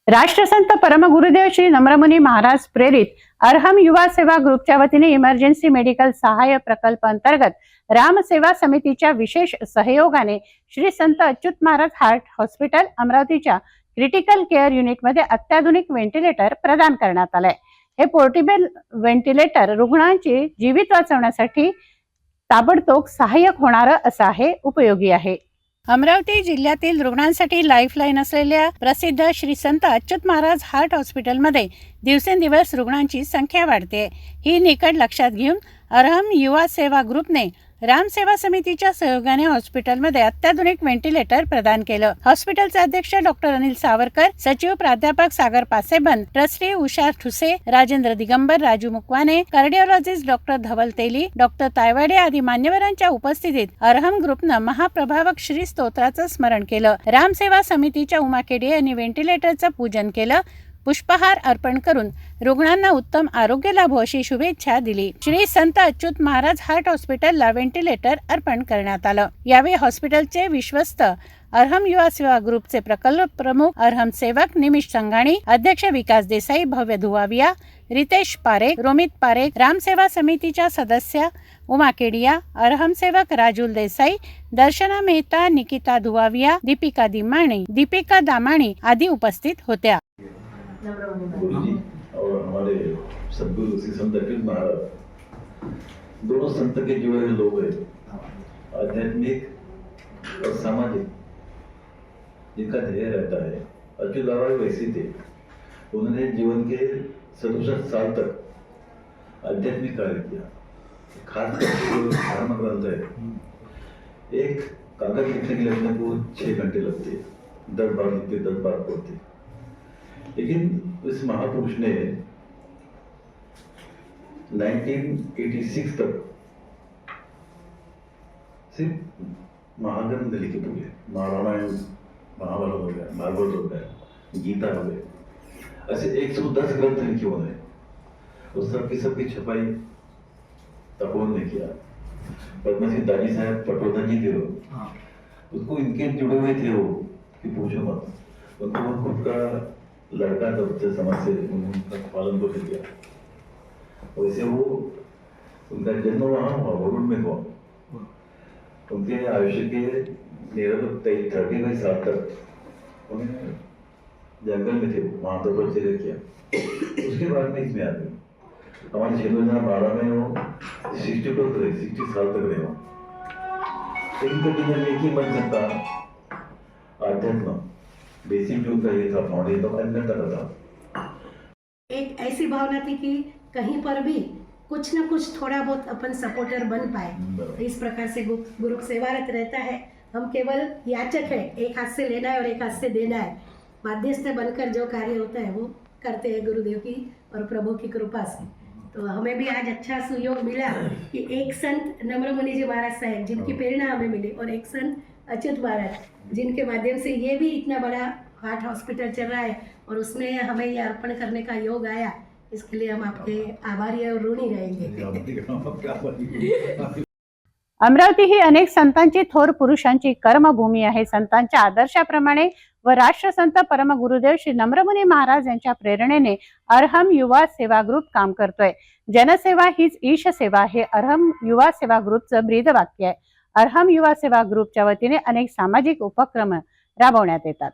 राष्ट्रसंत परमगुरुदेव श्री नम्रमुनी महाराज प्रेरित अरहम युवा सेवा ग्रुपच्या वतीने इमर्जन्सी मेडिकल सहाय्य प्रकल्प अंतर्गत राम सेवा समितीच्या विशेष सहयोगाने श्री संत अच्युत महाराज हार्ट हॉस्पिटल अमरावतीच्या क्रिटिकल केअर युनिटमध्ये अत्याधुनिक व्हेंटिलेटर प्रदान करण्यात आले। हे पोर्टेबल व्हेंटिलेटर रुग्णांची जीवित वाचवण्यासाठी ताबडतोब सहाय्यक होणार असं आहे, उपयोगी आहे। अमरावती जिल्ह्यातील रुग्णांसाठी लाईफलाईन असलेल्या प्रसिद्ध श्री संत अच्युत महाराज हार्ट हॉस्पिटलमध्ये दिवसेंदिवस रुग्णांची संख्या वाढते। ही निकड लक्षात घेऊन अरहम युवा सेवा ग्रुपने राम सेवा समितीच्या सहयोगाने हॉस्पिटलमध्ये अत्याधुनिक व्हेंटिलेटर प्रदान केलं। हॉस्पिटलचे अध्यक्ष डॉक्टर अनिल सावरकर, सचिव प्राध्यापक Sagar Paseban, trustee Usha Thuse, Rajendra Digambar, Raju Mukwane, cardiologist doctor Dhaval Teli, doctor Taywade आदी मान्यवरांच्या उपस्थितीत अरहम ग्रुपनं महाप्रभावक श्री स्तोत्राचं स्मरण केलं। राम सेवा समितीच्या उमा केडे यांनी व्हेंटिलेटरचं पूजन केलं। पुष्पहार अर्पण करून रुग्णांना उत्तम आरोग्य लाभो अशी शुभेच्छा दिली। श्री संत अच्युत महाराज हार्ट हॉस्पिटलला व्हेंटिलेटर अर्पण करण्यात आलं। यावेळी हॉस्पिटलचे विश्वस्त अरहम युवा सेवा ग्रुपचे प्रकल्प प्रमुख अरहम सेवक निमिष संघाणी, अध्यक्ष विकास देसाई, भव्य धुवाविया, रितेश पारेख, रोमित पारेख, राम सेवा समितीच्या सदस्य उमा केडिया, अरहम सेवक राजुल देसाई, दर्शना मेहता, निकिता धुवाविया, दीपिका दामाणी आदी उपस्थित होत्या। गुरु जी और हमारे सदगुरु श्री संत अच्युत महाराज दोनों संत के जुड़े हुए लोग हैं, आध्यात्मिक और सामाजिक जिनका ध्येय रहता है। अच्युत बाबा वैसे थे, उन्होंने जीवन के 67 साल तक आध्यात्मिक कार्य किया। खास करके धर्म ग्रंथ है, एक कागज लिखने के लिए अपने को 6 घंटे लगते, 10 बार लिखते, 10 बार पढ़ते। लेकिन इस महापुरुष ने 1986 तक सिर्फ महाग्रंथ लिखे पूरे, रामायण, महाभारत हो गया, भागवत हो गया, गीता हो गए, ऐसे 110 ग्रंथ लिखे उन्होंने। उस सबकी छपाई तपोवन ने किया। पद्मश्री दानी साहब पटवर्धन जी थे वो, उसको इनके जुड़े हुए थे वो कि पूछो मत। उनको वो खुद का लड़का तब से समाज से उनका पालन पोषण किया। वैसे वो उनका जन्म वहाँ हुआ, वरुण में हुआ। उनके आयुष्य के 35 साल तक उन्हें जंगल में थे, वहाँ तपस्या किया। उसके बाद में इसमें आ गए। हमारे क्षेत्र में 12 में वो 60 साल तक रहे। लेकिन कभी जब एक ही बन सकता आध्यात्म बेसिक जो उनका ये था, फाउंडेशन तो अंदर तक था। एक ऐसी भावना थी कि कहीं पर भी कुछ न कुछ थोड़ा बहुत अपन सपोर्टर बन पाए। तो इस प्रकार से गुरु सेवारत रहता है। हम केवल याचक है, एक हाथ से लेना है और एक हाथ से देना है। माध्यस्थ बनकर जो कार्य होता है वो करते हैं गुरुदेव की और प्रभु की कृपा से। तो हमें भी आज अच्छा सुयोग मिला कि एक संत नम्रमुनि जी महाराज साहब जिनकी प्रेरणा हमें मिली और एक संत अच्युत महाराज जिनके माध्यम से ये भी इतना बड़ा हार्ट हॉस्पिटल चल रहा है और उसमें हमें ये अर्पण करने का योग आया। इसके लिए हम आपके आभारी और ऋणी रहेंगे। अमरावती ही अनेक संतांची, थोर पुरुषांची कर्मभूमी आहे। संतांच्या आदर्शाप्रमाणे व राष्ट्रसंत परमगुरुदेव श्री नम्रमुनी महाराज यांच्या प्रेरणेने अरहम युवा सेवा ग्रुप काम करतोय। जनसेवा हीच ईश सेवा हे अरहम युवा सेवा ग्रुपचं ब्रीद वाक्य आहे। अरहम युवा सेवा ग्रुपच्या वतीने अनेक सामाजिक उपक्रम राबवण्यात येतात।